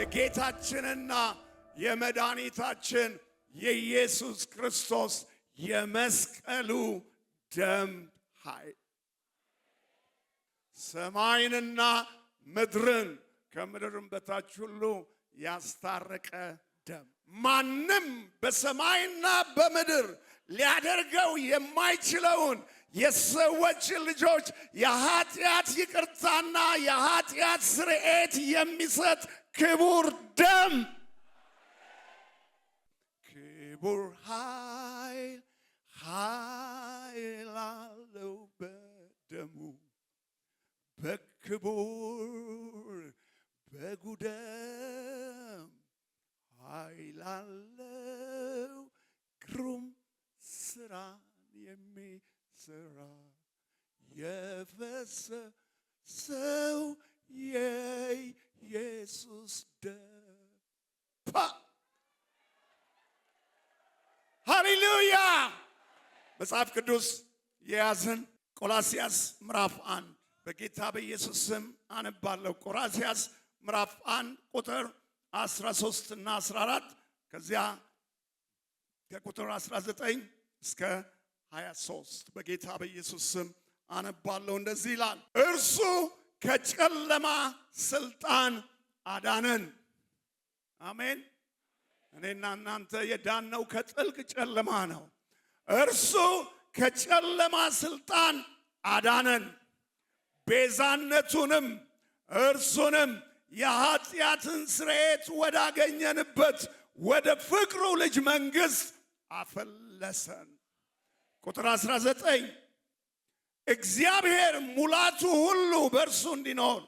የጌታችንና የመድኃኒታችን የኢየሱስ ክርስቶስ የመስቀሉ ደም ኃይል ሰማይንና ምድርን ከምድርም በታች ሁሉ ያስታረቀ ደም ማንም በሰማይና በምድር ሊያደርገው የማይችለውን የሰዎች ልጆች የኃጢአት ይቅርታና የኃጢአት ስርየት የሚሰጥ ክቡር ደም ክቡር ኃይል አለው በደሙ በክቡር በጉ ደም ኃይል አለው ግሩም ስራን የሚሰራ የፈሰሰው የኢየሱስ ደም ሃሌሉያ። መጽሐፍ ቅዱስ የያዝን ቆላስይስ ምዕራፍ 1 በጌታ በኢየሱስ ስም አነባለሁ። ቆላስይስ ምዕራፍ 1 ቁጥር 13 እና 14 ከዚያ ከቁጥር 19 እስከ 23 በጌታ በኢየሱስ ስም አነባለሁ። እንደዚህ ይላል፣ እርሱ ከጨለማ ስልጣን አዳነን። አሜን። እኔና እናንተ የዳነው ከጥልቅ ጨለማ ነው። እርሱ ከጨለማ ስልጣን አዳነን፣ ቤዛነቱንም እርሱንም የኃጢአትን ስርየት ወዳገኘንበት ወደ ፍቅሩ ልጅ መንግሥት አፈለሰን። ቁጥር 19 እግዚአብሔር ሙላቱ ሁሉ በእርሱ እንዲኖር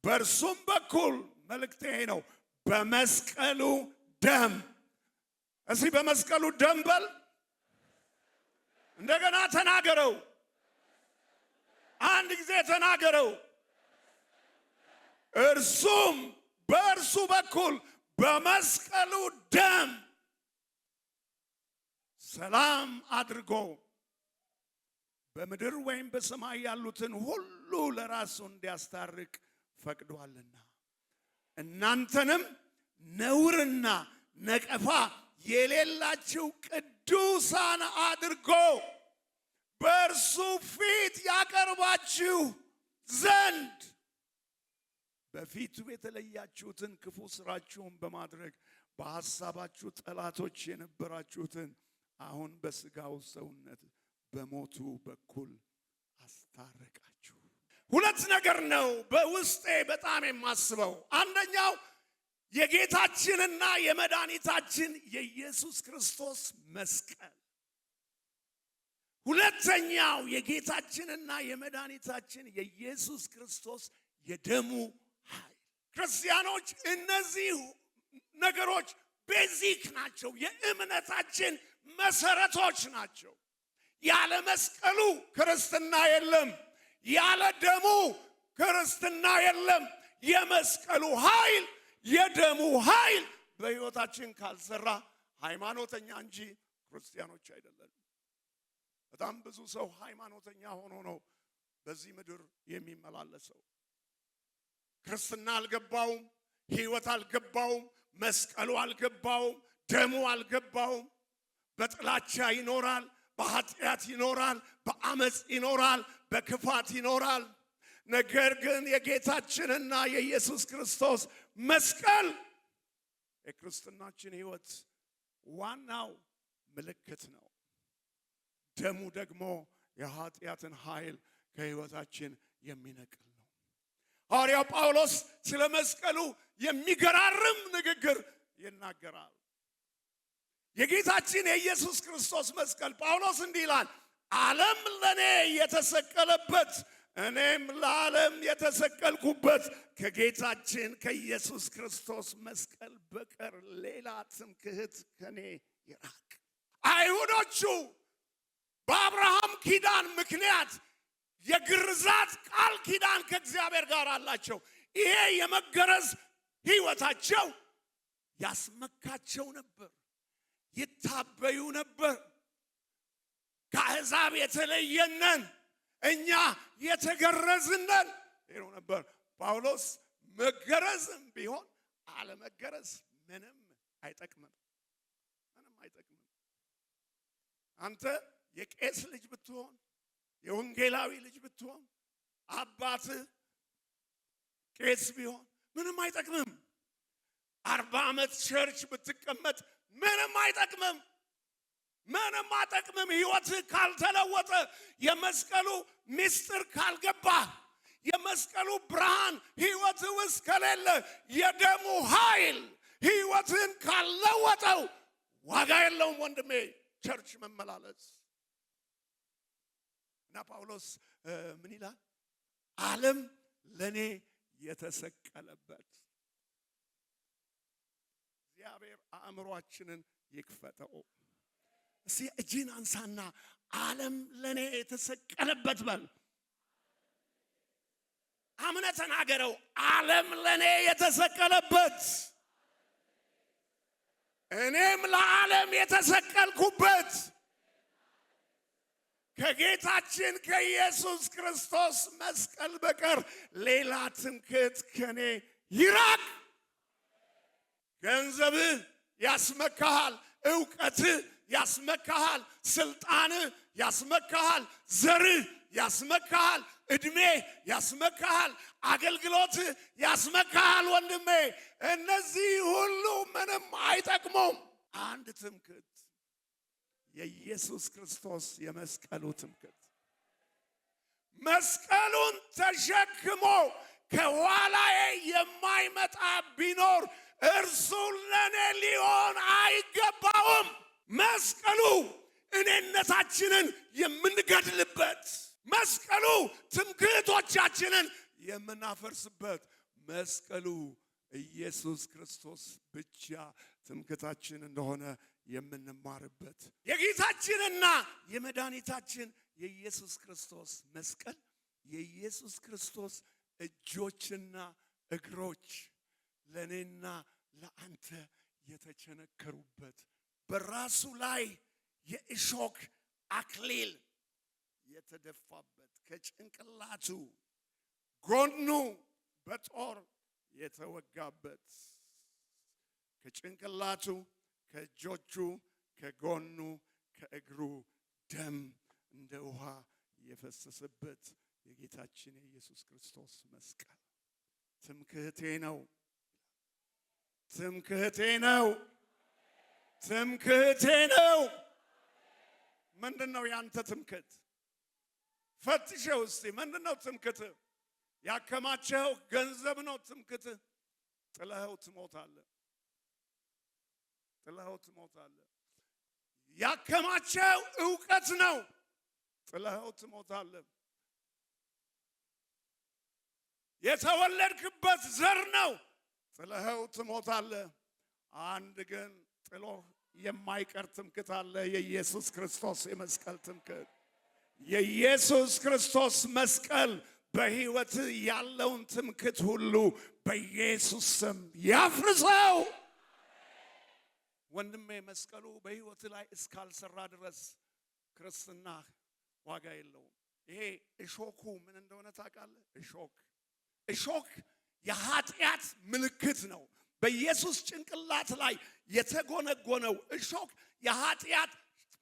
በእርሱም በኩል መልእክቴ ነው በመስቀሉ ደም። እስቲ በመስቀሉ ደም በል። እንደገና ተናገረው። አንድ ጊዜ ተናገረው። እርሱም በእርሱ በኩል በመስቀሉ ደም ሰላም አድርጎ በምድር ወይም በሰማይ ያሉትን ሁሉ ለራሱ እንዲያስታርቅ ፈቅዷልና እናንተንም ነውርና ነቀፋ የሌላችሁ ቅዱሳን አድርጎ በእርሱ ፊት ያቀርባችሁ ዘንድ በፊቱ የተለያችሁትን ክፉ ስራችሁን በማድረግ በሐሳባችሁ ጠላቶች የነበራችሁትን አሁን በሥጋው ሰውነት በሞቱ በኩል አስታረቃችሁ። ሁለት ነገር ነው በውስጤ በጣም የማስበው። አንደኛው የጌታችንና የመድኃኒታችን የኢየሱስ ክርስቶስ መስቀል፣ ሁለተኛው የጌታችንና የመድኃኒታችን የኢየሱስ ክርስቶስ የደሙ ኃይል። ክርስቲያኖች እነዚህ ነገሮች ቤዚክ ናቸው፣ የእምነታችን መሰረቶች ናቸው። ያለ መስቀሉ ክርስትና የለም፣ ያለ ደሙ ክርስትና የለም። የመስቀሉ ኃይል የደሙ ኃይል በሕይወታችን ካልሰራ ሃይማኖተኛ እንጂ ክርስቲያኖች አይደለም። በጣም ብዙ ሰው ሃይማኖተኛ ሆኖ ነው በዚህ ምድር የሚመላለሰው። ክርስትና አልገባውም፣ ሕይወት አልገባውም፣ መስቀሉ አልገባውም፣ ደሙ አልገባውም። በጥላቻ ይኖራል፣ በኃጢአት ይኖራል፣ በአመፅ ይኖራል፣ በክፋት ይኖራል። ነገር ግን የጌታችንና የኢየሱስ ክርስቶስ መስቀል የክርስትናችን ሕይወት ዋናው ምልክት ነው። ደሙ ደግሞ የኃጢአትን ኃይል ከሕይወታችን የሚነቅል ነው። ሐዋርያው ጳውሎስ ስለ መስቀሉ የሚገራርም ንግግር ይናገራል። የጌታችን የኢየሱስ ክርስቶስ መስቀል ጳውሎስ እንዲህ ይላል፣ ዓለም ለኔ የተሰቀለበት እኔም ለዓለም የተሰቀልኩበት ከጌታችን ከኢየሱስ ክርስቶስ መስቀል በቀር ሌላ ትምክህት ከኔ ይራቅ። አይሁዶቹ በአብርሃም ኪዳን ምክንያት የግርዛት ቃል ኪዳን ከእግዚአብሔር ጋር አላቸው። ይሄ የመገረዝ ሕይወታቸው ያስመካቸው ነበር፣ ይታበዩ ነበር። ከአሕዛብ የተለየነን እኛ የተገረዝነን ይሉ ነበር። ጳውሎስ መገረዝም ቢሆን መገረዝ ምንም አይጠቅምም። አንተ የቄስ ልጅ ብትሆን የወንጌላዊ ልጅ ብትሆን አባትህ ቄስ ቢሆን ምንም አይጠቅምም። 40 ዓመት ቸርች ብትቀመጥ ምንም አይጠቅምም። ሕይወትህ ካልተለወጠ የመስቀሉ ምስጢር ካልገባ የመስቀሉ ብርሃን ሕይወትህ ውስጥ ከሌለ የደሙ ኃይል ሕይወትህን ካልለወጠው ዋጋ የለውም ወንድሜ ቸርች መመላለስ። እና ጳውሎስ ምን ይላል? ዓለም ለኔ የተሰቀለበት። እግዚአብሔር አእምሮአችንን ይክፈተው። እስቲ እጅን አንሳና ዓለም ለኔ የተሰቀለበት በል። አምነህ ተናገረው። ዓለም ለኔ የተሰቀለበት፣ እኔም ለዓለም የተሰቀልኩበት ከጌታችን ከኢየሱስ ክርስቶስ መስቀል በቀር ሌላ ትምክህት ከኔ ይራቅ። ገንዘብህ ያስመካሃል፣ ዕውቀትህ ያስመካሃል፣ ስልጣንህ ያስመካሃል፣ ዘርህ ያስመካሃል፣ ዕድሜ ያስመካሃል፣ አገልግሎትህ ያስመካሃል። ወንድሜ እነዚህ ሁሉ ምንም አይጠቅሙም። አንድ ትምክህት የኢየሱስ ክርስቶስ የመስቀሉ ትምክህት። መስቀሉን ተሸክሞ ከኋላዬ የማይመጣ ቢኖር እርሱ ለኔ ሊሆን አይገባውም። መስቀሉ እኔነታችንን የምንገድልበት፣ መስቀሉ ትምክህቶቻችንን የምናፈርስበት፣ መስቀሉ ኢየሱስ ክርስቶስ ብቻ ትምክህታችን እንደሆነ የምንማርበት የጌታችንና የመድኃኒታችን የኢየሱስ ክርስቶስ መስቀል የኢየሱስ ክርስቶስ እጆችና እግሮች ለኔና ለአንተ የተቸነከሩበት፣ በራሱ ላይ የእሾክ አክሊል የተደፋበት፣ ከጭንቅላቱ ጎኑ በጦር የተወጋበት፣ ከጭንቅላቱ ከእጆቹ ከጎኑ ከእግሩ ደም እንደ ውሃ የፈሰሰበት የጌታችን የኢየሱስ ክርስቶስ መስቀል ትምክህቴ ነው። ትምክህቴ ነው። ትምክህቴ ነው። ምንድነው ያንተ ትምክህት? ፈትሸው እስቲ። ምንድነው ትምክህት? ያከማቸው ገንዘብ ነው ትምክህት? ጥለኸው ትሞታለህ። ጥለኸው ትሞታለህ። ያከማቸው ዕውቀት ነው፣ ጥለኸው ትሞታለህ። የተወለድክበት ዘር ነው፣ ጥለኸው ትሞታለህ። አንድ ግን ጥሎ የማይቀር ትምክህት አለ። የኢየሱስ ክርስቶስ የመስቀል ትምክህት። የኢየሱስ ክርስቶስ መስቀል በሕይወት ያለውን ትምክህት ሁሉ በኢየሱስ ስም ያፍርሰው። ወንድሜ መስቀሉ በሕይወት ላይ እስካልሰራ ድረስ ክርስትና ዋጋ የለውም። ይሄ እሾኩ ምን እንደሆነ ታውቃለህ? እሾክ የኃጢአት ምልክት ነው። በኢየሱስ ጭንቅላት ላይ የተጎነጎነው እሾክ የኃጢአት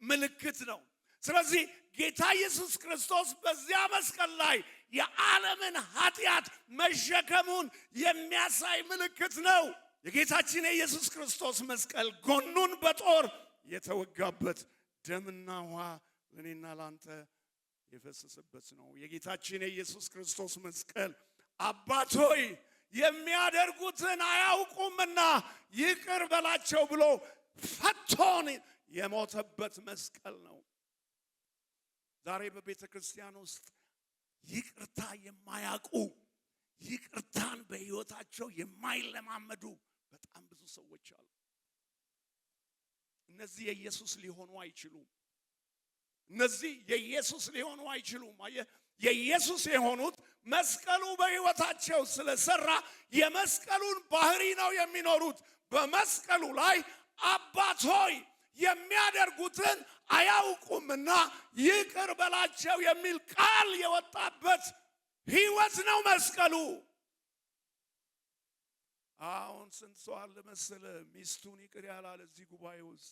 ምልክት ነው። ስለዚህ ጌታ ኢየሱስ ክርስቶስ በዚያ መስቀል ላይ የዓለምን ኃጢአት መሸከሙን የሚያሳይ ምልክት ነው። የጌታችን የኢየሱስ ክርስቶስ መስቀል ጎኑን በጦር የተወጋበት፣ ደምና ውሃ ለኔና ላንተ የፈሰሰበት ነው። የጌታችን የኢየሱስ ክርስቶስ መስቀል አባት ሆይ የሚያደርጉትን አያውቁምና ይቅር በላቸው ብሎ ፈቶን የሞተበት መስቀል ነው። ዛሬ በቤተ ክርስቲያን ውስጥ ይቅርታ የማያውቁ፣ ይቅርታን በሕይወታቸው የማይለማመዱ በጣም ብዙ ሰዎች አሉ። እነዚህ የኢየሱስ ሊሆኑ አይችሉም። እነዚህ የኢየሱስ ሊሆኑ አይችሉም። የኢየሱስ የሆኑት መስቀሉ በሕይወታቸው ስለሰራ የመስቀሉን ባህሪ ነው የሚኖሩት። በመስቀሉ ላይ አባት ሆይ የሚያደርጉትን አያውቁምና ይቅር በላቸው የሚል ቃል የወጣበት ሕይወት ነው መስቀሉ። አሁን አሁን ስንት ሰው አለ መሰለ ሚስቱን ይቅር ያላለ እዚህ ጉባኤ ውስጥ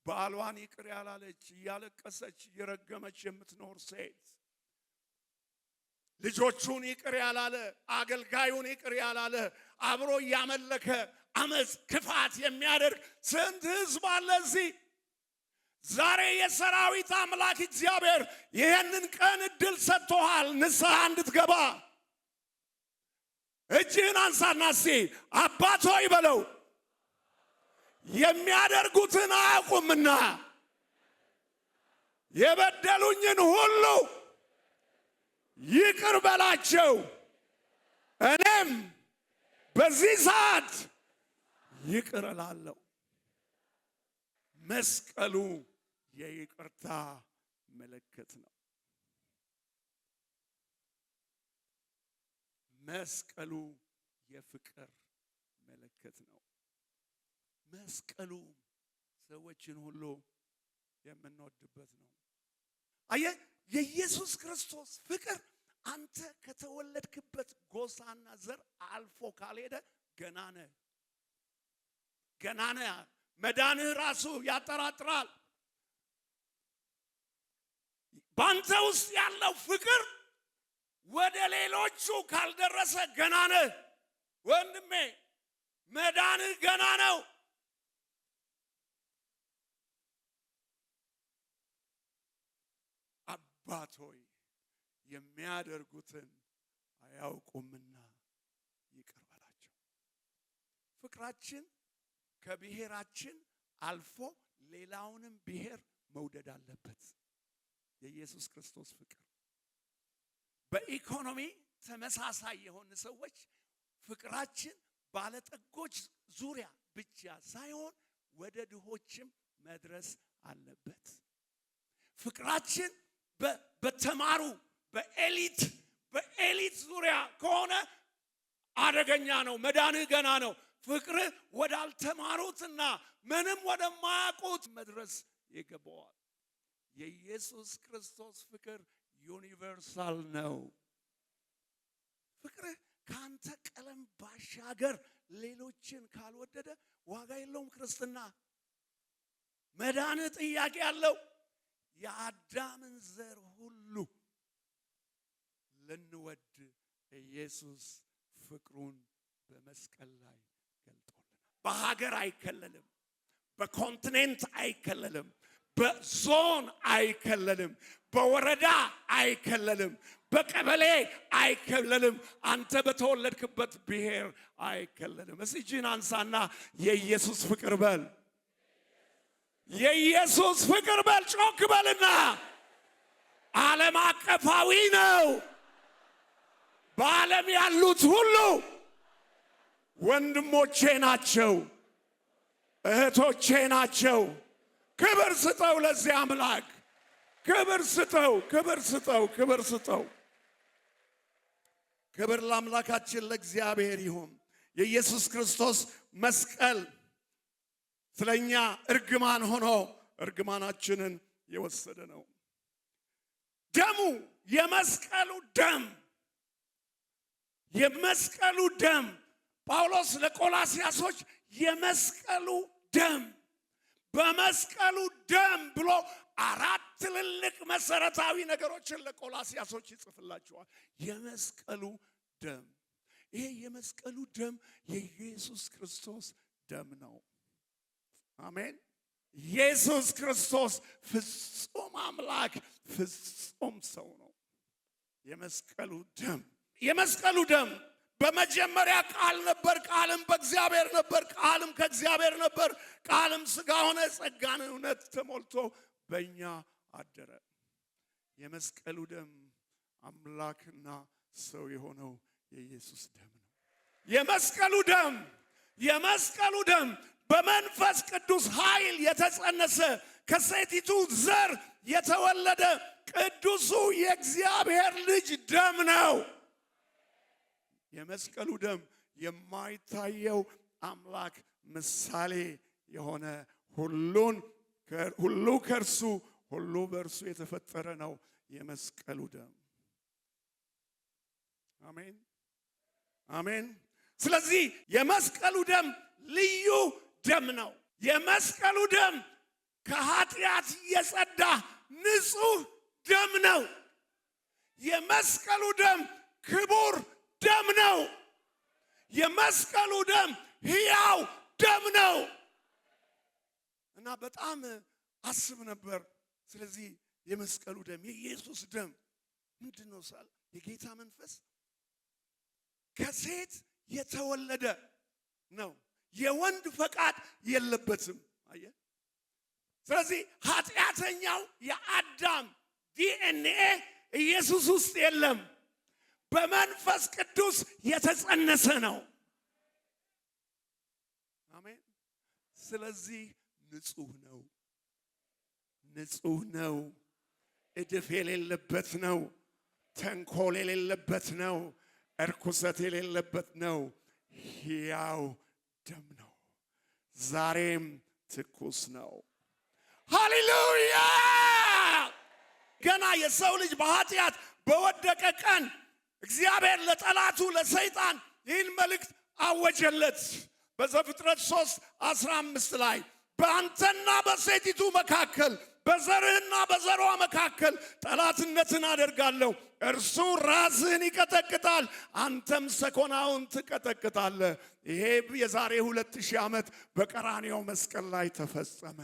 ባሏን ይቅር ያላለች እያለቀሰች እየረገመች የምትኖር ሴት፣ ልጆቹን ይቅር ያላለ፣ አገልጋዩን ይቅር ያላለ፣ አብሮ እያመለከ አመጽ ክፋት የሚያደርግ ስንት ህዝብ አለ እዚህ። ዛሬ የሰራዊት አምላክ እግዚአብሔር ይህንን ቀን እድል ሰጥቶሃል ንስሐ እንድትገባ። እጅህን አንሳና እስቲ አባት ሆይ በለው። የሚያደርጉትን አያውቁምና የበደሉኝን ሁሉ ይቅር በላቸው። እኔም በዚህ ሰዓት ይቅር እላለሁ። መስቀሉ የይቅርታ ምልክት ነው። መስቀሉ የፍቅር ምልክት ነው። መስቀሉ ሰዎችን ሁሉ የምንወድበት ነው። አየህ፣ የኢየሱስ ክርስቶስ ፍቅር አንተ ከተወለድክበት ጎሳና ዘር አልፎ ካልሄደ ገና ነህ። መዳንህ ራሱ ያጠራጥራል። ባንተ ውስጥ ያለው ፍቅር ወደ ሌሎቹ ካልደረሰ ገና ነህ ወንድሜ፣ መዳንህ ገና ነው። አባት ሆይ የሚያደርጉትን አያውቁምና ይቅር በላቸው። ፍቅራችን ከብሔራችን አልፎ ሌላውንም ብሔር መውደድ አለበት። የኢየሱስ ክርስቶስ ፍቅር በኢኮኖሚ ተመሳሳይ የሆኑ ሰዎች ፍቅራችን ባለጠጎች ዙሪያ ብቻ ሳይሆን ወደ ድሆችም መድረስ አለበት። ፍቅራችን በተማሩ በኤሊት ዙሪያ ከሆነ አደገኛ ነው፣ መዳንህ ገና ነው። ፍቅር ወዳልተማሩትና ምንም ወደማያውቁት መድረስ ይገባዋል። የኢየሱስ ክርስቶስ ፍቅር ዩኒቨርሳል ነው። ፍቅር ካንተ ቀለም ባሻገር ሌሎችን ካልወደደ ዋጋ የለውም ክርስትና። መዳን ጥያቄ ያለው የአዳምን ዘር ሁሉ ልንወድ ኢየሱስ ፍቅሩን በመስቀል ላይ ገልጦልናል። በሀገር አይከለልም፣ በኮንቲኔንት አይከለልም፣ በዞን አይከለልም፣ በወረዳ አይከለልም፣ በቀበሌ አይከለልም፣ አንተ በተወለድክበት ብሔር አይከለልም። እስቲ እጅህን አንሳና የኢየሱስ ፍቅር በል። የኢየሱስ ፍቅር በል። ጮክ በልና ዓለም አቀፋዊ ነው። በዓለም ያሉት ሁሉ ወንድሞቼ ናቸው፣ እህቶቼ ናቸው። ክብር ስጠው ለዚህ አምላክ፣ ክብር ስጠው፣ ክብር ስጠው፣ ክብር ስጠው። ክብር ለአምላካችን ለእግዚአብሔር ይሁን። የኢየሱስ ክርስቶስ መስቀል ስለኛ እርግማን ሆኖ እርግማናችንን የወሰደ ነው። ደሙ የመስቀሉ ደም ጳውሎስ ለቆላስያሶች የመስቀሉ ደም በመስቀሉ ደም ብሎ አራት ትልልቅ መሰረታዊ ነገሮችን ለቆላስያሶች ይጽፍላቸዋል። የመስቀሉ ደም፣ ይሄ የመስቀሉ ደም የኢየሱስ ክርስቶስ ደም ነው። አሜን። ኢየሱስ ክርስቶስ ፍጹም አምላክ ፍጹም ሰው ነው። የመስቀሉ ደም በመጀመሪያ ቃል ነበር፣ ቃልም በእግዚአብሔር ነበር፣ ቃልም ከእግዚአብሔር ነበር፣ ቃልም ሥጋ ሆነ፣ ጸጋን እውነት ተሞልቶ በእኛ አደረ። የመስቀሉ ደም አምላክና ሰው የሆነው የኢየሱስ ደም ነው። የመስቀሉ ደም በመንፈስ ቅዱስ ኃይል የተጸነሰ ከሴቲቱ ዘር የተወለደ ቅዱሱ የእግዚአብሔር ልጅ ደም ነው። የመስቀሉ ደም የማይታየው አምላክ ምሳሌ የሆነ ሁሉ ከእርሱ ሁሉ በእርሱ የተፈጠረ ነው። የመስቀሉ ደም አሜን፣ አሜን። ስለዚህ የመስቀሉ ደም ልዩ ደም ነው። የመስቀሉ ደም ከኃጢአት የጸዳ ንጹህ ደም ነው። የመስቀሉ ደም ክቡር ደም ነው። የመስቀሉ ደም ሕያው ደም ነው እና በጣም አስብ ነበር። ስለዚህ የመስቀሉ ደም የኢየሱስ ደም ምንድን ነው ሳል የጌታ መንፈስ ከሴት የተወለደ ነው። የወንድ ፈቃድ የለበትም። አየ። ስለዚህ ኃጢአተኛው የአዳም ዲኤንኤ ኢየሱስ ውስጥ የለም። በመንፈስ ቅዱስ የተጸነሰ ነው። አሜን። ስለዚህ ንጹህ ነው። ንጹህ ነው። እድፍ የሌለበት ነው። ተንኮል የሌለበት ነው። እርኩሰት የሌለበት ነው። ሕያው ደም ነው። ዛሬም ትኩስ ነው። ሃሌሉያ! ገና የሰው ልጅ በኃጢአት በወደቀ ቀን እግዚአብሔር ለጠላቱ ለሰይጣን ይህን መልእክት አወጀለት። በዘፍጥረት 3:15 ላይ በአንተና በሴቲቱ መካከል በዘርህና በዘሯ መካከል ጠላትነትን አደርጋለሁ። እርሱ ራስህን ይቀጠቅጣል፣ አንተም ሰኮናውን ትቀጠቅጣለህ። ይሄ የዛሬ 2000 ዓመት በቀራንዮው መስቀል ላይ ተፈጸመ።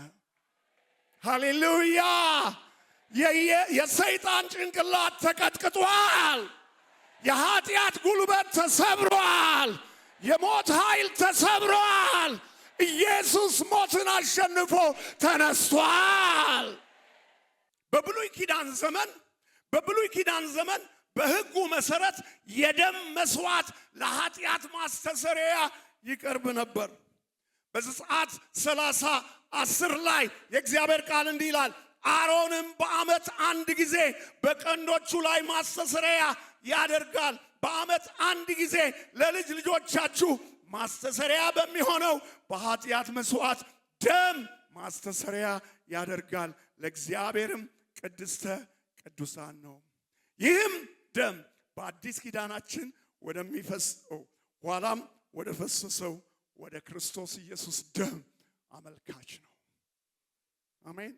ሃሌሉያ! የሰይጣን ጭንቅላት ተቀጥቅጧል። የኃጢአት ጉልበት ተሰብሯል። የሞት ኃይል ተሰብሯል። ኢየሱስ ሞትን አሸንፎ ተነስቷል። በብሉይ ኪዳን ዘመን በሕጉ መሰረት የደም መስዋዕት ለኃጢአት ማስተሰሪያ ይቀርብ ነበር። በዘጸአት 30:10 ላይ የእግዚአብሔር ቃል እንዲህ ይላል፣ አሮንም በዓመት አንድ ጊዜ በቀንዶቹ ላይ ማስተሰሪያ ያደርጋል። በዓመት አንድ ጊዜ ለልጅ ልጆቻችሁ ማስተሰሪያ በሚሆነው በኃጢአት መስዋዕት ደም ማስተሰሪያ ያደርጋል። ለእግዚአብሔርም ቅድስተ ቅዱሳን ነው። ይህም ደም በአዲስ ኪዳናችን ወደሚፈሰው ኋላም ወደ ፈሰሰው ወደ ክርስቶስ ኢየሱስ ደም አመልካች ነው። አሜን።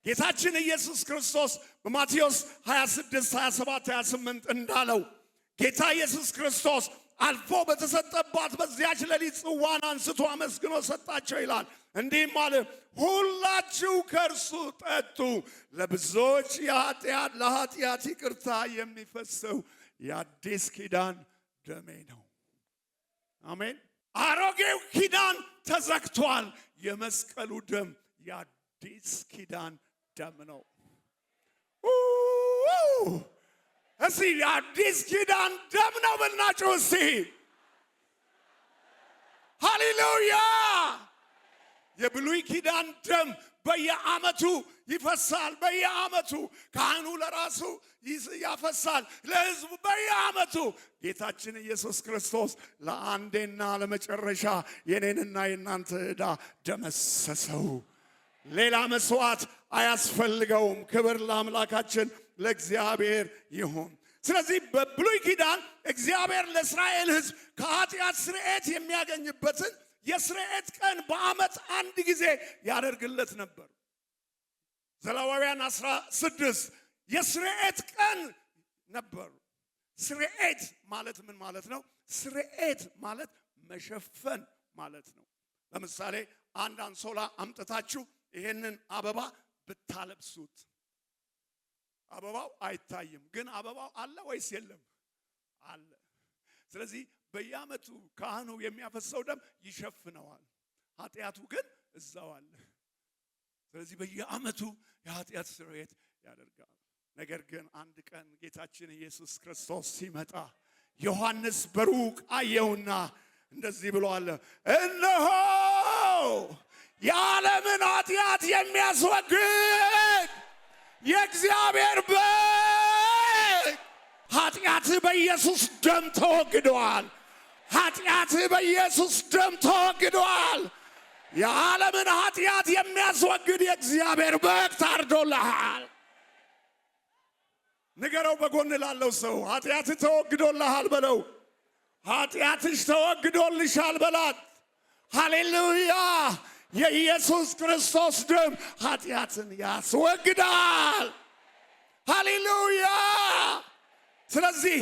ጌታችን ኢየሱስ ክርስቶስ በማቴዎስ 26 27 28 እንዳለው ጌታ ኢየሱስ ክርስቶስ አልፎ በተሰጠባት በዚያች ሌሊት ጽዋን አንስቶ አመስግኖ ሰጣቸው ይላል። እንዲህም አለ፣ ሁላችሁ ከእርሱ ጠጡ፣ ለብዙዎች ለኃጢአት ይቅርታ የሚፈሰው የአዲስ ኪዳን ደሜ ነው። አሜን። አሮጌው ኪዳን ተዘግቷል። የመስቀሉ ደም የአዲስ ኪዳን ደም ነው። እስቲ የአዲስ ኪዳን ደም ነው ብልናችሁ እስቲ ሃሌሉያ! የብሉይ ኪዳን ደም በየዓመቱ ይፈሳል። በየዓመቱ ካህኑ ለራሱ ያፈሳል፣ ለሕዝቡ በየዓመቱ። ጌታችን ኢየሱስ ክርስቶስ ለአንዴና ለመጨረሻ የኔንና የናንተ ዕዳ ደመሰሰው። ሌላ መስዋዕት አያስፈልገውም። ክብር ለአምላካችን ለእግዚአብሔር ይሁን። ስለዚህ በብሉይ ኪዳን እግዚአብሔር ለእስራኤል ሕዝብ ከኃጢአት ስርየት የሚያገኝበትን የስርየት ቀን በዓመት አንድ ጊዜ ያደርግለት ነበር። ዘሌዋውያን 16 የስርየት ቀን ነበር። ስርየት ማለት ምን ማለት ነው? ስርየት ማለት መሸፈን ማለት ነው። ለምሳሌ አንድ አንሶላ አምጥታችሁ ይሄንን አበባ ብታለብሱት አበባው አይታይም፣ ግን አበባው አለ ወይስ የለም? አለ። ስለዚህ በየዓመቱ ካህኑ የሚያፈሰው ደም ይሸፍነዋል፣ ኃጢአቱ ግን እዛው አለ። ስለዚህ በየዓመቱ የኃጢአት ስርየት ያደርጋል። ነገር ግን አንድ ቀን ጌታችን ኢየሱስ ክርስቶስ ሲመጣ ዮሐንስ በሩቅ አየውና እንደዚህ ብሎ አለ፣ እነሆ የዓለምን ኃጢአት የሚያስወግድ የእግዚአብሔር በግ። ኃጢአትህ በኢየሱስ ደም ተወግዷል። ኃጢአትህ በኢየሱስ ደም ተወግዷል። የዓለምን ኃጢአት የሚያስወግድ የእግዚአብሔር በግ ታርዶልሃል። ንገረው በጎን ላለው ሰው ኃጢአትህ ተወግዶልሃል በለው። ኃጢአትሽ ተወግዶልሻል በላት። ሃሌሉያ! የኢየሱስ ክርስቶስ ደም ኃጢአትን ያስወግዳል። ሃሌሉያ! ስለዚህ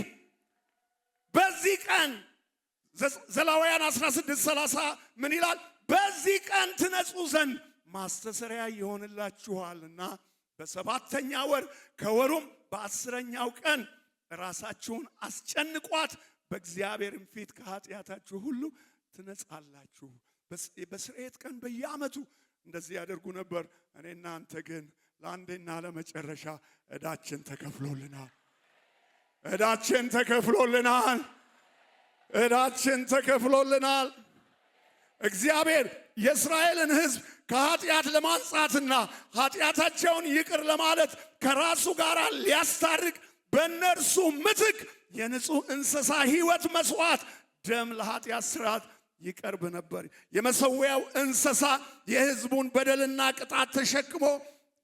በዚህ ቀን ዘሌዋውያን 16:30 ምን ይላል? በዚህ ቀን ትነጹ ዘንድ ማስተሰሪያ ይሆንላችኋልና በሰባተኛ ወር ከወሩም በ10ኛው ቀን ራሳችሁን አስጨንቋት፣ በእግዚአብሔርም ፊት ከኃጢአታችሁ ሁሉ ትነጻላችሁ። በስርየት ቀን በየዓመቱ እንደዚህ ያደርጉ ነበር። እኔና አንተ ግን ለአንዴና ለመጨረሻ ዕዳችን ተከፍሎልናል። ዕዳችን ተከፍሎልናል። ዕዳችን ተከፍሎልናል። እግዚአብሔር የእስራኤልን ሕዝብ ከኃጢአት ለማንጻትና ኃጢአታቸውን ይቅር ለማለት ከራሱ ጋር ሊያስታርቅ በእነርሱ ምትክ የንጹሕ እንስሳ ሕይወት መስዋዕት ደም ለኃጢአት ሥርዓት ይቀርብ ነበር። የመሠዊያው እንስሳ የሕዝቡን በደልና ቅጣት ተሸክሞ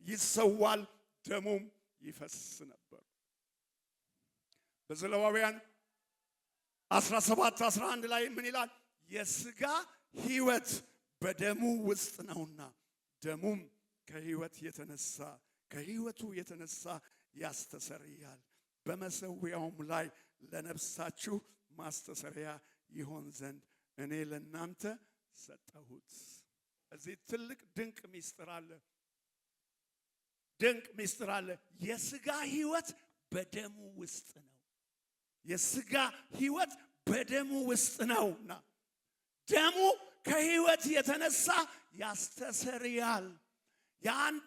ይሰዋል፣ ደሙም ይፈስ ነበር። በዘሌዋውያን 17:11 ላይ ምን ይላል? የሥጋ ሕይወት በደሙ ውስጥ ነውና ደሙም ከሕይወቱ የተነሳ ያስተሰርያል። በመሠዊያውም ላይ ለነፍሳችሁ ማስተሰሪያ ይሆን ዘንድ እኔ ለእናንተ ሰጠሁት። እዚህ ትልቅ ድንቅ ምስጢር አለ። ድንቅ ምስጢር አለ። የሥጋ ሕይወት በደሙ ውስጥ ነው። የሥጋ ሕይወት በደሙ ውስጥ ነውና ደሙ ከሕይወት የተነሳ ያስተሰርያል። የአንድ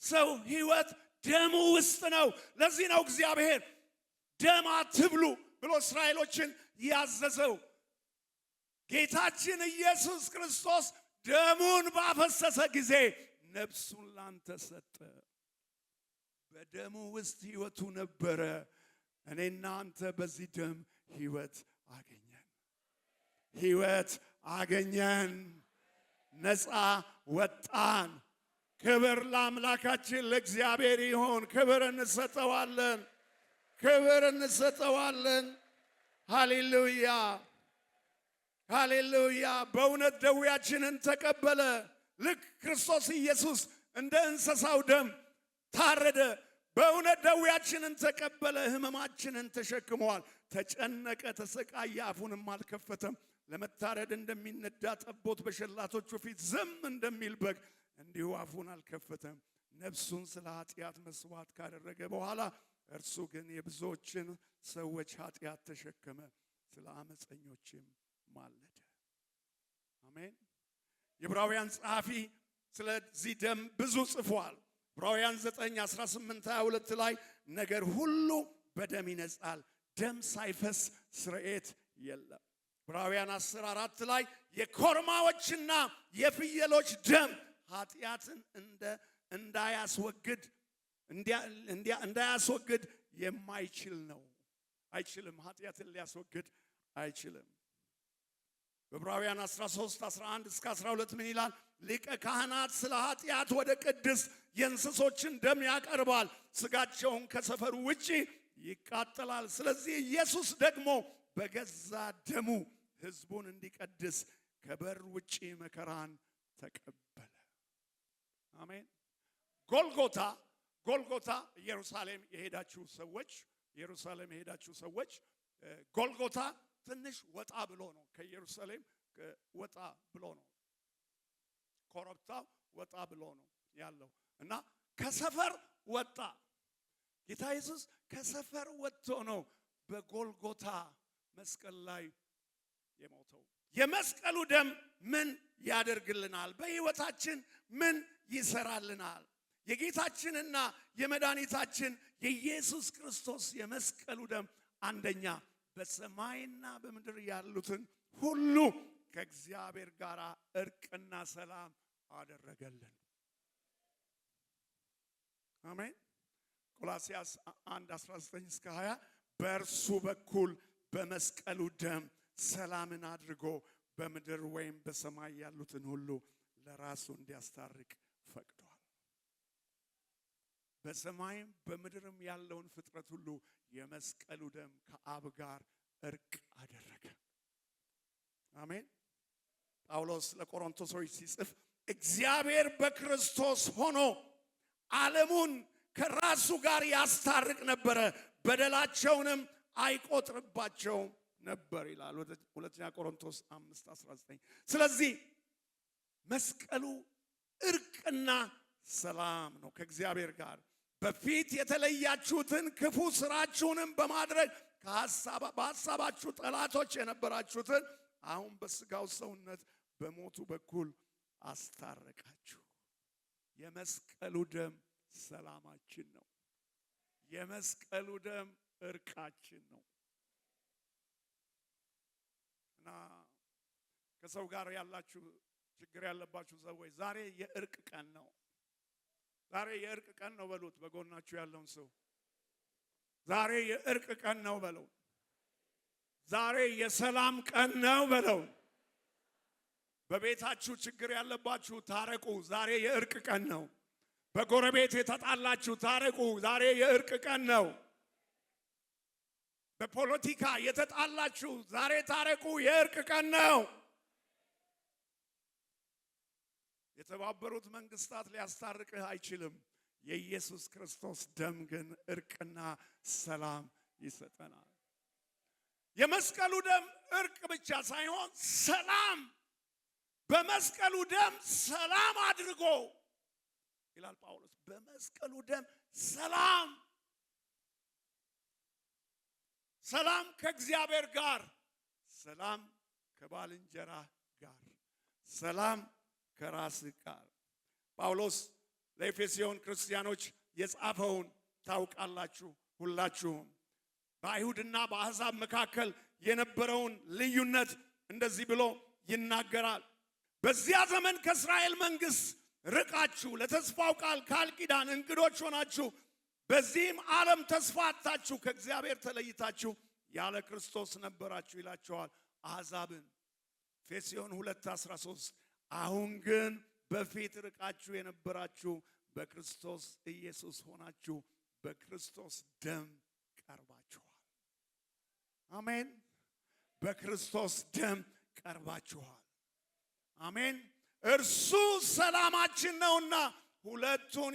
ሰው ሕይወት ደሙ ውስጥ ነው። ለዚህ ነው እግዚአብሔር ደም አትብሉ ብሎ እስራኤሎችን ያዘዘው። ጌታችን ኢየሱስ ክርስቶስ ደሙን ባፈሰሰ ጊዜ ነፍሱን ላንተ ሰጠ። በደሙ ውስጥ ሕይወቱ ነበረ። እኔና አንተ በዚህ ደም ሕይወት አገኘን። ሕይወት አገኘን። ነፃ ወጣን። ክብር ለአምላካችን ለእግዚአብሔር ይሁን። ክብር እንሰጠዋለን። ክብር እንሰጠዋለን። ሃሌሉያ ሃሌሉያ። በእውነት ደዌያችንን ተቀበለ። ልክ ክርስቶስ ኢየሱስ እንደ እንስሳው ደም ታረደ። በእውነት ደዌያችንን ተቀበለ። ሕመማችንን ተሸክመዋል። ተጨነቀ፣ ተሰቃየ፣ አፉንም አልከፈተም። ለመታረድ እንደሚነዳ ጠቦት በሸላቶቹ ፊት ዝም እንደሚል በግ እንዲሁ አፉን አልከፈተም። ነፍሱን ስለ ኃጢአት መስዋዕት ካደረገ በኋላ እርሱ ግን የብዙዎችን ሰዎች ኃጢአት ተሸከመ፣ ስለ አመፀኞችም ማለደ። አሜን። የዕብራውያን ጸሐፊ ስለዚህ ደም ብዙ ጽፏል። ዕብራውያን 9:18-22 ላይ ነገር ሁሉ በደም ይነጻል፣ ደም ሳይፈስ ስርየት የለም። ዕብራውያን 10:4 ላይ የኮርማዎችና የፍየሎች ደም ኃጢአትን እንዳያስወግድ የማይችል ነው። አይችልም። ኃጢአትን ሊያስወግድ አይችልም። በዕብራውያን 13:11-12 ምን ይላል? ሊቀ ካህናት ስለ ኃጢአት ወደ ቅድስት የእንስሶችን ደም ያቀርባል፣ ስጋቸውን ከሰፈሩ ውጪ ይቃጠላል። ስለዚህ ኢየሱስ ደግሞ በገዛ ደሙ ሕዝቡን እንዲቀድስ ከበር ውጪ መከራን ተቀበለ። አሜን። ጎልጎታ ኢየሩሳሌም የሄዳችሁ ሰዎች ጎልጎታ ትንሽ ወጣ ብሎ ነው። ከኢየሩሳሌም ወጣ ብሎ ነው። ኮረብታው ወጣ ብሎ ነው ያለው እና ከሰፈር ወጣ። ጌታ ኢየሱስ ከሰፈር ወጥቶ ነው በጎልጎታ መስቀል ላይ የሞተው። የመስቀሉ ደም ምን ያደርግልናል? በሕይወታችን ምን ይሰራልናል? የጌታችንና የመድኃኒታችን የኢየሱስ ክርስቶስ የመስቀሉ ደም አንደኛ በሰማይና በምድር ያሉትን ሁሉ ከእግዚአብሔር ጋር እርቅና ሰላም አደረገልን። አሜን። ቆላስይስ 1:19-20 በእርሱ በኩል በመስቀሉ ደም ሰላምን አድርጎ በምድር ወይም በሰማይ ያሉትን ሁሉ ለራሱ እንዲያስታርቅ ፈቅዷል። በሰማይም በምድርም ያለውን ፍጥረት ሁሉ የመስቀሉ ደም ከአብ ጋር እርቅ አደረገ። አሜን። ጳውሎስ ለቆሮንቶሶች ሲጽፍ እግዚአብሔር በክርስቶስ ሆኖ ዓለሙን ከራሱ ጋር ያስታርቅ ነበረ፣ በደላቸውንም አይቆጥርባቸውም ነበር ይላል ሁለተኛ ቆሮንቶስ 5:19። ስለዚህ መስቀሉ እርቅና ሰላም ነው ከእግዚአብሔር ጋር። በፊት የተለያችሁትን ክፉ ስራችሁንም በማድረግ በሐሳባችሁ ጠላቶች የነበራችሁትን አሁን በስጋው ሰውነት በሞቱ በኩል አስታረቃችሁ። የመስቀሉ ደም ሰላማችን ነው። የመስቀሉ ደም እርቃችን ነው። እና ከሰው ጋር ያላችሁ ችግር ያለባችሁ ሰዎች ዛሬ የእርቅ ቀን ነው። ዛሬ የእርቅ ቀን ነው በሉት። በጎናችሁ ያለውን ሰው ዛሬ የእርቅ ቀን ነው በለው። ዛሬ የሰላም ቀን ነው በለው። በቤታችሁ ችግር ያለባችሁ ታረቁ። ዛሬ የእርቅ ቀን ነው። በጎረቤት የተጣላችሁ ታረቁ። ዛሬ የእርቅ ቀን ነው። በፖለቲካ የተጣላችሁ ዛሬ ታረቁ። የእርቅ ቀን ነው። የተባበሩት መንግስታት ሊያስታርቅህ አይችልም። የኢየሱስ ክርስቶስ ደም ግን እርቅና ሰላም ይሰጠናል። የመስቀሉ ደም እርቅ ብቻ ሳይሆን ሰላም፣ በመስቀሉ ደም ሰላም አድርጎ ይላል ጳውሎስ። በመስቀሉ ደም ሰላም፣ ሰላም ከእግዚአብሔር ጋር፣ ሰላም ከባልንጀራ ጋር፣ ሰላም ከራስህ ጋር። ጳውሎስ ለኤፌሶን ክርስቲያኖች የጻፈውን ታውቃላችሁ ሁላችሁም። በአይሁድና በአሕዛብ መካከል የነበረውን ልዩነት እንደዚህ ብሎ ይናገራል። በዚያ ዘመን ከእስራኤል መንግስት ርቃችሁ ለተስፋው ቃል ኪዳን እንግዶች ሆናችሁ በዚህም ዓለም ተስፋ አጥታችሁ ከእግዚአብሔር ተለይታችሁ ያለ ክርስቶስ ነበራችሁ ይላቸዋል አሕዛብን። ኤፌሶን 2:13 አሁን ግን በፊት ርቃችሁ የነበራችሁ በክርስቶስ ኢየሱስ ሆናችሁ በክርስቶስ ደም ቀርባችኋል። አሜን። በክርስቶስ ደም ቀርባችኋል። አሜን። እርሱ ሰላማችን ነውና ሁለቱን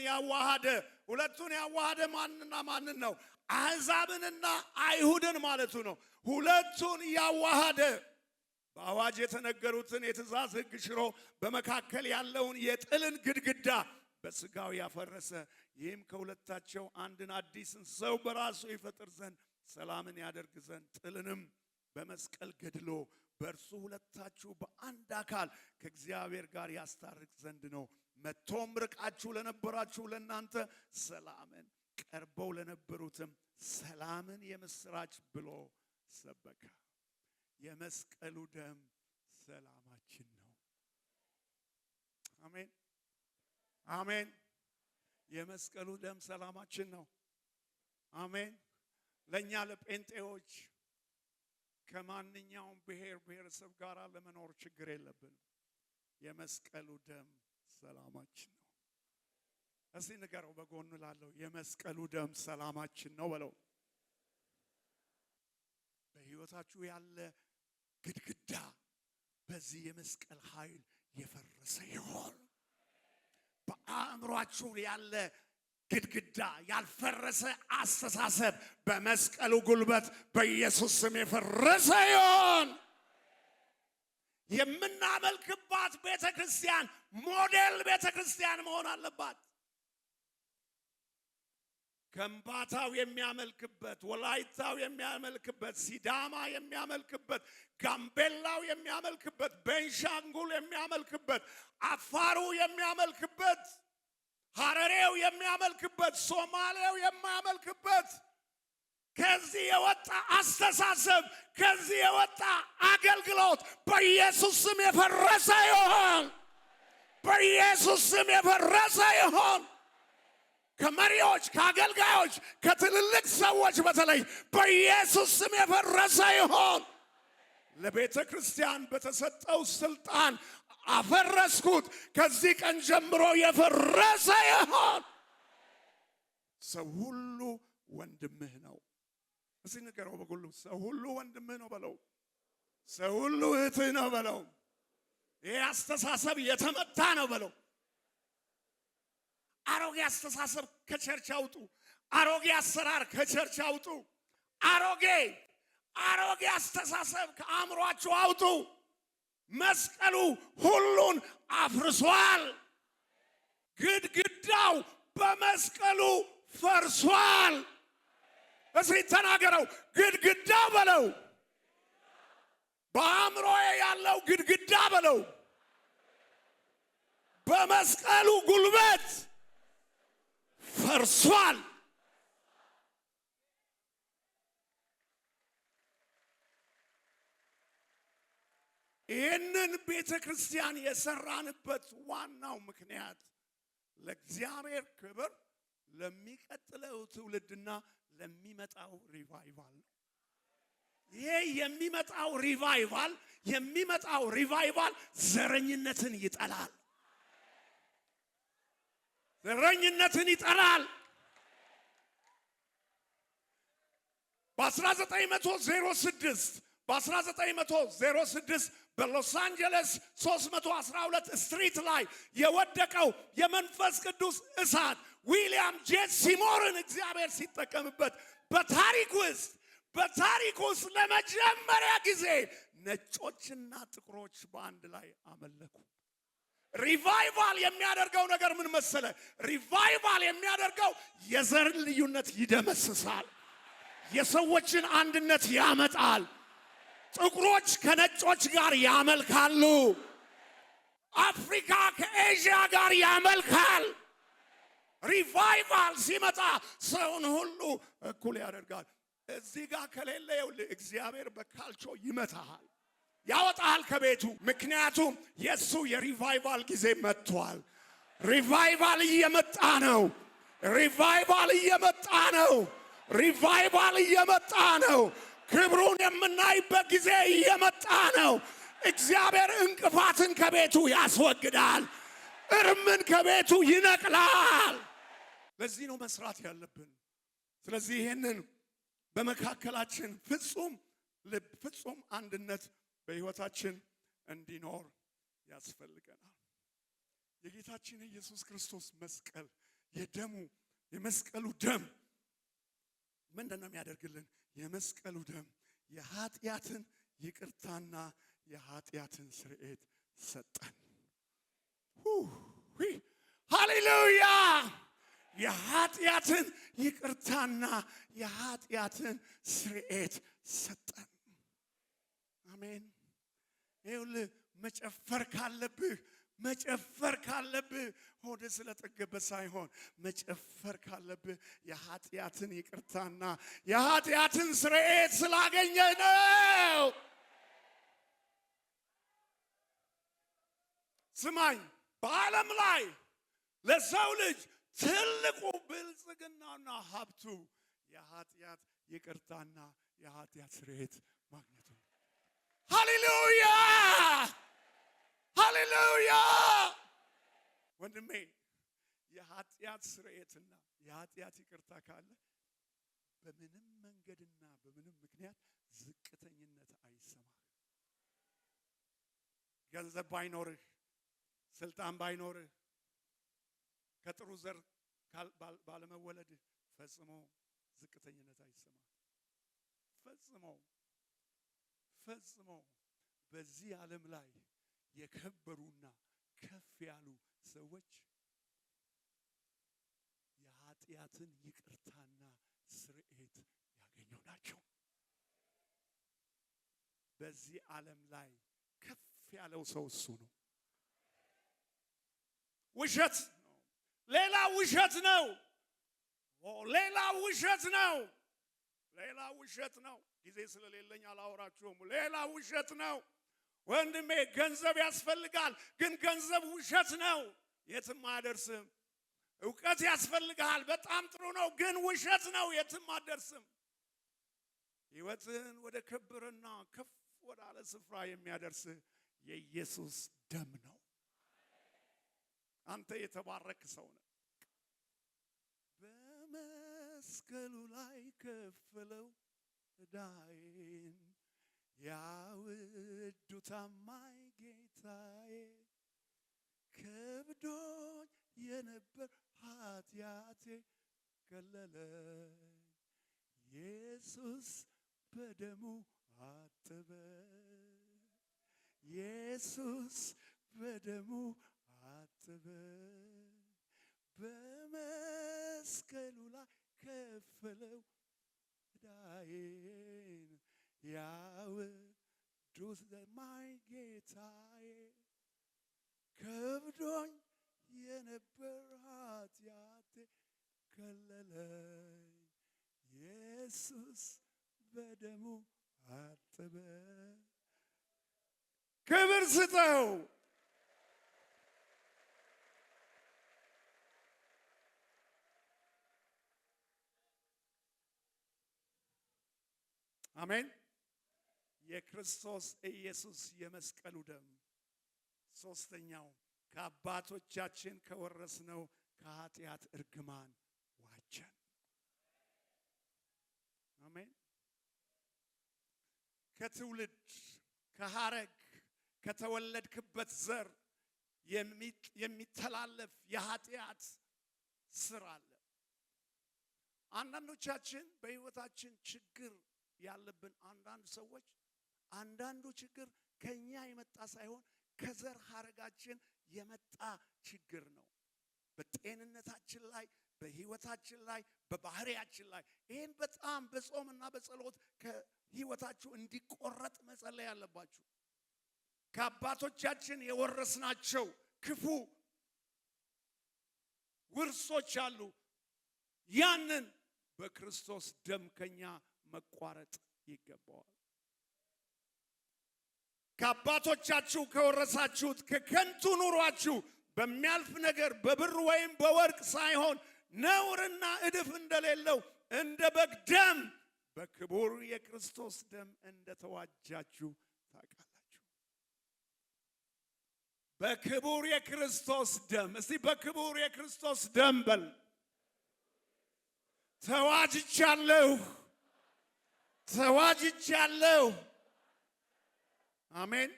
ያዋሃደ ማንና ማንን ነው? አሕዛብንና አይሁድን ማለቱ ነው። ሁለቱን ያዋሃደ በአዋጅ የተነገሩትን የትእዛዝ ሕግ ሽሮ በመካከል ያለውን የጥልን ግድግዳ በስጋው ያፈረሰ፣ ይህም ከሁለታቸው አንድን አዲስን ሰው በራሱ ይፈጥር ዘንድ ሰላምን ያደርግ ዘንድ ጥልንም በመስቀል ገድሎ በእርሱ ሁለታችሁ በአንድ አካል ከእግዚአብሔር ጋር ያስታርቅ ዘንድ ነው። መጥቶም ርቃችሁ ለነበራችሁ ለእናንተ ሰላምን፣ ቀርበው ለነበሩትም ሰላምን የምስራች ብሎ ሰበከ። የመስቀሉ ደም ሰላማችን ነው። አሜን አሜን። የመስቀሉ ደም ሰላማችን ነው። አሜን። ለኛ ለጴንጤዎች ከማንኛውም ብሔር ብሔረሰብ ጋር ለመኖር ችግር የለብንም። የመስቀሉ ደም ሰላማችን ነው። እስቲ ንገረው በጎኑ ላለው የመስቀሉ ደም ሰላማችን ነው በለው። በሕይወታችሁ ያለ ግድግዳ በዚህ የመስቀል ኃይል የፈረሰ ይሆን። በአእምሯችሁ ያለ ግድግዳ ያልፈረሰ አስተሳሰብ በመስቀሉ ጉልበት በኢየሱስ ስም የፈረሰ ይሆን። የምናመልክባት ቤተክርስቲያን ሞዴል ቤተክርስቲያን መሆን አለባት። ከምባታው የሚያመልክበት፣ ወላይታው የሚያመልክበት፣ ሲዳማ የሚያመልክበት፣ ጋምቤላው የሚያመልክበት፣ ቤንሻንጉል የሚያመልክበት፣ አፋሩ የሚያመልክበት፣ ሐረሬው የሚያመልክበት፣ ሶማሌው የሚያመልክበት፣ ከዚህ የወጣ አስተሳሰብ፣ ከዚህ የወጣ አገልግሎት በኢየሱስ ስም የፈረሰ ይሆን። በኢየሱስ ስም የፈረሰ ይሆን። ከመሪዎች፣ ከአገልጋዮች፣ ከትልልቅ ሰዎች በተለይ በኢየሱስ ስም የፈረሰ ይሆን። ለቤተ ክርስቲያን በተሰጠው ስልጣን አፈረስኩት፣ ከዚህ ቀን ጀምሮ የፈረሰ ይሆን። ሰው ሁሉ ወንድምህ ነው። እስኪ ንገረው በጉሉ ሰው ሁሉ ወንድምህ ነው በለው። ሰው ሁሉ እህትህ ነው በለው። ይሄ አስተሳሰብ የተመታ ነው በለው። አሮጌ አስተሳሰብ ከቸርች አውጡ። አሮጌ አሰራር ከቸርች አውጡ። አሮጌ አስተሳሰብ ከአእምሯችሁ አውጡ። መስቀሉ ሁሉን አፍርሷል። ግድግዳው በመስቀሉ ፈርሷል። እስኪ ተናገረው፣ ግድግዳው በለው። በአእምሮዬ ያለው ግድግዳ በለው በመስቀሉ ጉልበት ፈርሷል። ይህንን ቤተ ክርስቲያን የሰራንበት ዋናው ምክንያት ለእግዚአብሔር ክብር፣ ለሚቀጥለው ትውልድና ለሚመጣው ሪቫይቫል ነው። ይሄ የሚመጣው ሪቫይቫል ዘረኝነትን ይጠላል። በ1906 በሎስ አንጀለስ 312 ስትሪት ላይ የወደቀው የመንፈስ ቅዱስ እሳት ዊሊያም ጄ ሲሞርን እግዚአብሔር ሲጠቀምበት በታሪክ ውስጥ ለመጀመሪያ ጊዜ ነጮችና ጥቁሮች በአንድ ላይ አመለኩ። ሪቫይቫል የሚያደርገው ነገር ምን መሰለ? ሪቫይቫል የሚያደርገው የዘር ልዩነት ይደመስሳል። የሰዎችን አንድነት ያመጣል። ጥቁሮች ከነጮች ጋር ያመልካሉ። አፍሪካ ከኤዥያ ጋር ያመልካል። ሪቫይቫል ሲመጣ ሰውን ሁሉ እኩል ያደርጋል። እዚህ ጋር ከሌለ ይኸውልህ እግዚአብሔር በካልቾ ይመታሃል፣ ያወጣሃል ከቤቱ። ምክንያቱም የሱ የሪቫይቫል ጊዜ መጥቷል። ሪቫይቫል እየመጣ ነው። ሪቫይቫል እየመጣ ነው። ክብሩን የምናይበት ጊዜ እየመጣ ነው። እግዚአብሔር እንቅፋትን ከቤቱ ያስወግዳል፣ እርምን ከቤቱ ይነቅላል። ለዚህ ነው መስራት ያለብን። ስለዚህ ይሄንን በመካከላችን ፍጹም ልብ፣ ፍጹም አንድነት በሕይወታችን እንዲኖር ያስፈልገናል። የጌታችን የኢየሱስ ክርስቶስ መስቀል የመስቀሉ ደም ምንድን ነው የሚያደርግልን? የመስቀሉ ደም የኃጢአትን ይቅርታና የኃጢአትን ስርየት ሰጠን። ሃሌሉያ! የኃጢአትን ይቅርታና የኃጢአትን ስርየት ሰጠን። አሜን። ይኸውልህ መጨፈር ካለብህ ሆደ ስለጠገበ ሳይሆን መጨፈር ካለብህ የኃጢአትን ይቅርታና የኃጢአትን ስርየት ስላገኘ ነው። ስማኝ፣ በዓለም ላይ ለሰው ልጅ ትልቁ ብልጽግናና ሀብቱ የኃጢአት ይቅርታና የኃጢአት ስርየት ማግኘቱ። ሃሌሉያ! ወንድሜ የኃጢአት ስርየትና የኃጢአት ይቅርታ ካለ በምንም መንገድና በምንም ምክንያት ዝቅተኝነት አይሰማህ። ገንዘብ ባይኖርህ፣ ስልጣን ባይኖርህ፣ ከጥሩ ዘር ባለመወለድህ ፈጽሞ ዝቅተኝነት አይሰማህ። ፈጽሞ በዚህ ዓለም ላይ የከበሩና ከፍ ያሉ ሰዎች የኃጢአትን ይቅርታና ስርየት ያገኙ ናቸው። በዚህ ዓለም ላይ ከፍ ያለው ሰው እሱ ነው። ውሸት ነው። ሌላ ውሸት ነው። ጊዜ ስለሌለኝ አላወራችሁም። ሌላ ውሸት ነው። ወንድሜ ገንዘብ ያስፈልጋል፣ ግን ገንዘብ ውሸት ነው፣ የትም አያደርስም። እውቀት ያስፈልጋል፣ በጣም ጥሩ ነው፣ ግን ውሸት ነው፣ የትም አያደርስም። ሕይወትን ወደ ክብርና ከፍ ወዳለ ስፍራ የሚያደርስ የኢየሱስ ደም ነው። አንተ የተባረክ ሰው ነህ። በመስቀሉ ላይ ከፈለው ዕዳዬን ያውዱ ታማኝ ጌታዬ ከብዶኝ የነበር ኃጢአቴ ከለለኝ ኢየሱስ በደሙ አጠበ ኢየሱስ በደሙ አጠበ በመስቀሉ ላይ ከፈለው ዕዳዬን ያውዱት ታማኝ ጌታዬ ከብዶኝ የነበር ኃጢአቴ ከለለኝ ኢየሱስ በደሙ አጠበ። ክብር ስጠው። አሜን። የክርስቶስ ኢየሱስ የመስቀሉ ደም ሶስተኛው ከአባቶቻችን ከወረስነው ከኃጢአት እርግማን ዋጀን። አሜን። ከትውልድ ከሐረግ ከተወለድክበት ዘር የሚተላለፍ የኃጢአት ስር አለ። አንዳንዶቻችን በህይወታችን ችግር ያለብን አንዳንድ ሰዎች አንዳንዱ ችግር ከኛ የመጣ ሳይሆን ከዘር ሐረጋችን የመጣ ችግር ነው። በጤንነታችን ላይ፣ በህይወታችን ላይ፣ በባህሪያችን ላይ ይሄን በጣም በጾምና በጸሎት ከህይወታችሁ እንዲቆረጥ መጸለይ ያለባችሁ። ከአባቶቻችን የወረስናቸው ክፉ ውርሶች አሉ። ያንን በክርስቶስ ደም ከኛ መቋረጥ ይገባዋል። ከአባቶቻችሁ ከወረሳችሁት ከከንቱ ኑሯችሁ በሚያልፍ ነገር በብር ወይም በወርቅ ሳይሆን ነውርና እድፍ እንደሌለው እንደ በግ ደም በክቡር የክርስቶስ ደም እንደተዋጃችሁ ታውቃላችሁ። በክቡር የክርስቶስ ደም፣ እስቲ በክቡር የክርስቶስ ደም በል። ተዋጅቻለሁ፣ ተዋጅቻለሁ። አሜን።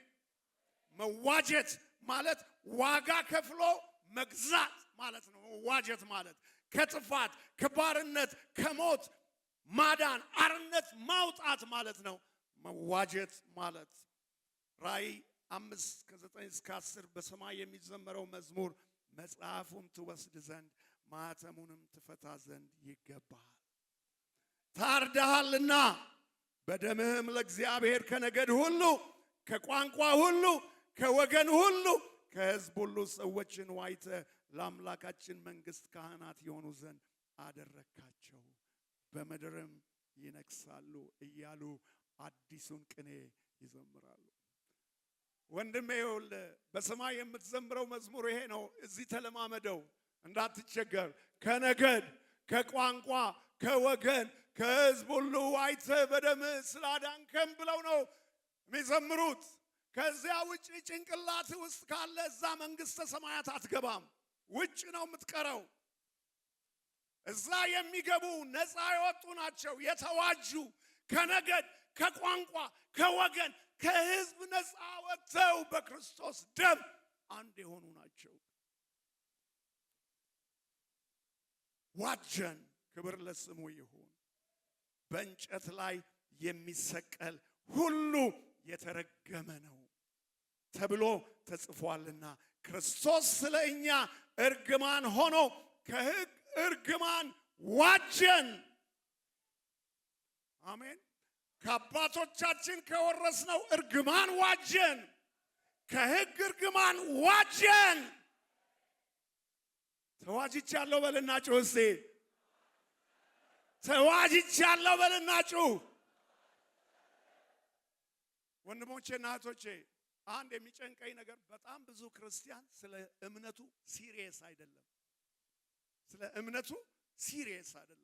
መዋጀት ማለት ዋጋ ከፍሎ መግዛት ማለት ነው። መዋጀት ማለት ከጥፋት ከባርነት ከሞት ማዳን አርነት ማውጣት ማለት ነው። መዋጀት ማለት ራእይ 5:9-10 በሰማይ የሚዘመረው መዝሙር መጽሐፉን ትወስድ ዘንድ ማኅተሙንም ትፈታ ዘንድ ይገባል። ታርደሃልና በደምህም ለእግዚአብሔር ከነገድ ሁሉ ከቋንቋ ሁሉ ከወገን ሁሉ ከሕዝብ ሁሉ ሰዎችን ዋይተ ለአምላካችን መንግሥት ካህናት የሆኑ ዘንድ አደረካቸው፣ በምድርም ይነግሳሉ እያሉ አዲሱን ቅኔ ይዘምራሉ። ወንድሜ ይኸውልህ በሰማይ የምትዘምረው መዝሙር ይሄ ነው። እዚህ ተለማመደው እንዳትቸገር። ከነገድ ከቋንቋ ከወገን ከሕዝብ ሁሉ ዋይተ በደምህ ስላዳንከም ብለው ነው የሚዘምሩት። ከዚያ ውጭ ጭንቅላት ውስጥ ካለ እዛ መንግሥተ ሰማያት አትገባም። ውጭ ነው የምትቀረው። እዛ የሚገቡ ነፃ የወጡ ናቸው፣ የተዋጁ ከነገድ ከቋንቋ ከወገን ከሕዝብ ነፃ ወጥተው በክርስቶስ ደም አንድ የሆኑ ናቸው። ዋጀን። ክብር ለስሙ ይሁን። በእንጨት ላይ የሚሰቀል ሁሉ የተረገመ ነው ተብሎ ተጽፏልና ክርስቶስ ስለ እኛ እርግማን ሆኖ ከሕግ እርግማን ዋጀን። አሜን። ከአባቶቻችን ከወረስነው እርግማን ዋጀን። ከሕግ እርግማን ዋጀን። ተዋጅቻለሁ በልና ጩህ እስቲ። ተዋጅቻለሁ በልና ጩህ። ወንድሞቼና እህቶቼ አንድ የሚጨንቀኝ ነገር በጣም ብዙ ክርስቲያን ስለ እምነቱ ሲሪየስ አይደለም። ስለ እምነቱ ሲሪየስ አይደለም።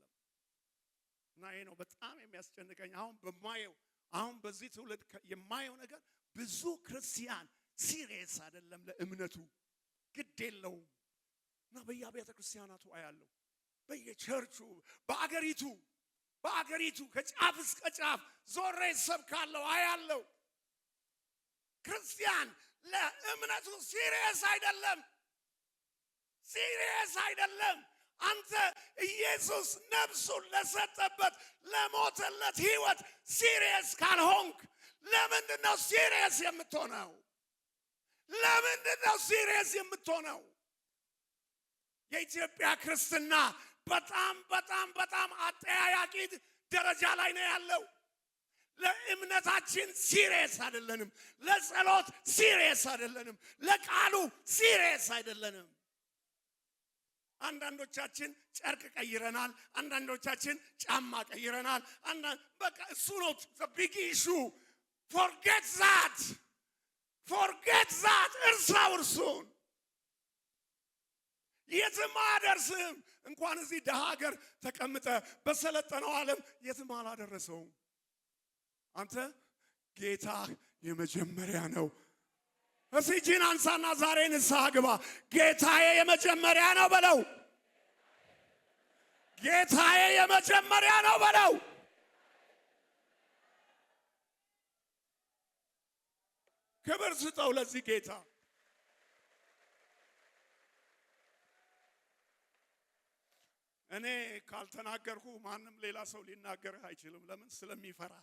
እና ይሄ ነው በጣም የሚያስጨንቀኝ። አሁን በዚህ ትውልድ የማየው ነገር ብዙ ክርስቲያን ሲሪየስ አይደለም፣ ለእምነቱ ግድ የለውም። እና በየአብያተ ክርስቲያናቱ አያለሁ፣ በየቸርቹ በአገሪቱ በአገሪቱ ከጫፍ እስከ ጫፍ ዞሬ ሰብካለሁ አያለው። ክርስቲያን ለእምነቱ ሲሪየስ አይደለም፣ ሲሪየስ አይደለም። አንተ ኢየሱስ ነፍሱን ለሰጠበት ለሞተለት ሕይወት ሲሪየስ ካልሆንክ ለምንድን ነው ሲሪየስ የምትሆነው? ለምንድን ነው ሲሪየስ የምትሆነው? የኢትዮጵያ ክርስትና በጣም በጣም በጣም አጠያያቂ ደረጃ ላይ ነው ያለው። ለእምነታችን ሲሪየስ አይደለንም። ለጸሎት ሲሪየስ አይደለንም። ለቃሉ ሲሪየስ አይደለንም። አንዳንዶቻችን ጨርቅ ቀይረናል። አንዳንዶቻችን ጫማ ቀይረናል። በቃ እሱ ነው ቢግ ኢሹ። ፎርጌት ዛት እርሳው እርሱን። የትም አደርስም። እንኳን እዚህ ደሃ ሀገር ተቀምጠ በሰለጠነው ዓለም የትም አላደረሰውም። አንተ ጌታ የመጀመሪያ ነው። እስቲ እጅህን አንሳና ዛሬ ንስሐ ግባ። ጌታዬ የመጀመሪያ ነው በለው። ጌታዬ የመጀመሪያ ነው በለው። ክብር ስጠው ለዚህ ጌታ። እኔ ካልተናገርኩ ማንም ሌላ ሰው ሊናገርህ አይችልም። ለምን? ስለሚፈራ።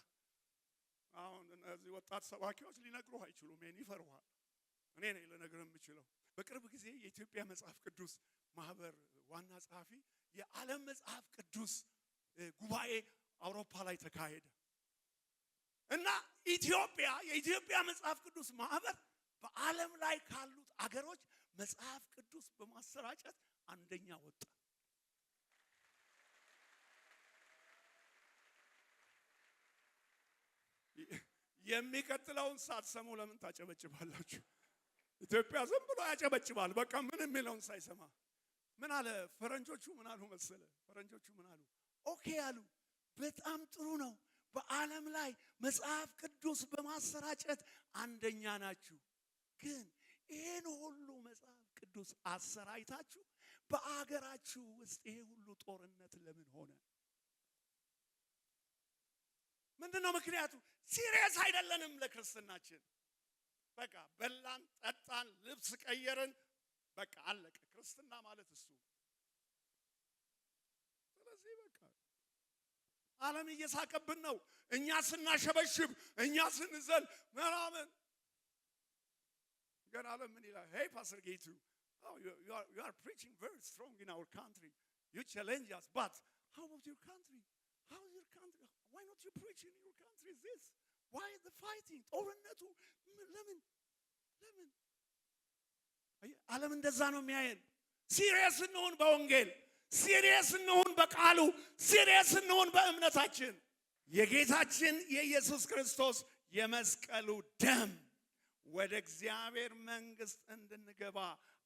አሁን እነዚህ ወጣት ሰባኪዎች ሊነግሩህ አይችሉም። እኔ ይፈሩሃል። እኔ ነኝ ልነግርህ የምችለው። በቅርብ ጊዜ የኢትዮጵያ መጽሐፍ ቅዱስ ማህበር ዋና ጸሐፊ የዓለም መጽሐፍ ቅዱስ ጉባኤ አውሮፓ ላይ ተካሄደ እና የኢትዮጵያ መጽሐፍ ቅዱስ ማህበር በዓለም ላይ ካሉት አገሮች መጽሐፍ ቅዱስ በማሰራጨት አንደኛ ወጣ። የሚቀጥለውን ሳትሰሙ ለምን ታጨበጭባላችሁ? ኢትዮጵያ ዝም ብሎ ያጨበጭባል። በቃ ምን የሚለውን ሳይሰማ ምን አለ? ፈረንጆቹ ምን አሉ መሰለ? ፈረንጆቹ ምን አሉ? ኦኬ አሉ። በጣም ጥሩ ነው። በዓለም ላይ መጽሐፍ ቅዱስ በማሰራጨት አንደኛ ናችሁ። ግን ይሄን ሁሉ መጽሐፍ ቅዱስ አሰራጭታችሁ በአገራችሁ ውስጥ ይሄ ሁሉ ጦርነት ለምን ሆነ? ምንድነው ምክንያቱ? ሲሪየስ አይደለንም ለክርስትናችን። በቃ በላን፣ ጠጣን፣ ልብስ ቀየርን፣ በቃ አለቀ። ክርስትና ማለት እሱ። ስለዚህ በቃ ዓለም እየሳቀብን ነው። እኛ ስናሸበሽብ፣ እኛ ስንዘል ምናምን። ግን ዓለም ምን ይላል? Hey Pastor Gitu, you are preaching very strong in our country. You challenge us, but how about your country? How is your country? Why not you preach in your country this? Why the fighting? ጦርነቱ ለምን? ዓለም እንደዛ ነው የሚያየን። ሲሪየስ እንሁን በወንጌል፣ ሲሪየስ እንሁን በቃሉ፣ ሲሪየስ እንሁን በእምነታችን። የጌታችን የኢየሱስ ክርስቶስ የመስቀሉ ደም ወደ እግዚአብሔር መንግሥት እንድንገባ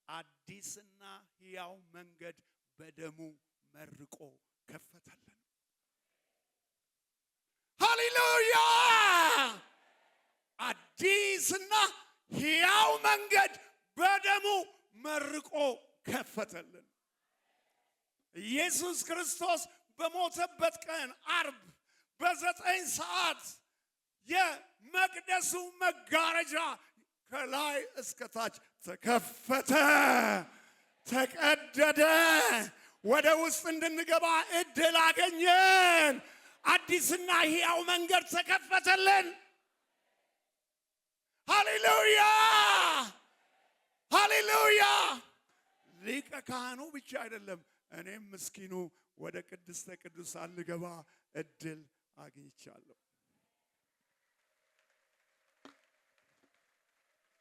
አዲስና ሕያው መንገድ በደሙ መርቆ ከፈተልን። ሃሌሉያ! አዲስና ሕያው መንገድ በደሙ መርቆ ከፈተልን። ኢየሱስ ክርስቶስ በሞተበት ቀን ዓርብ በ9 ሰዓት የመቅደሱ መጋረጃ ከላይ እስከ ታች ተከፈተ፣ ተቀደደ። ወደ ውስጥ እንድንገባ እድል አገኘን። አዲስና ሕያው መንገድ ተከፈተልን። ሃሌሉያ! ሃሌሉያ! ሊቀ ካህኑ ብቻ አይደለም፣ እኔም ምስኪኑ ወደ ቅድስተ ቅዱሳን ልገባ እድል አግኝቻለሁ።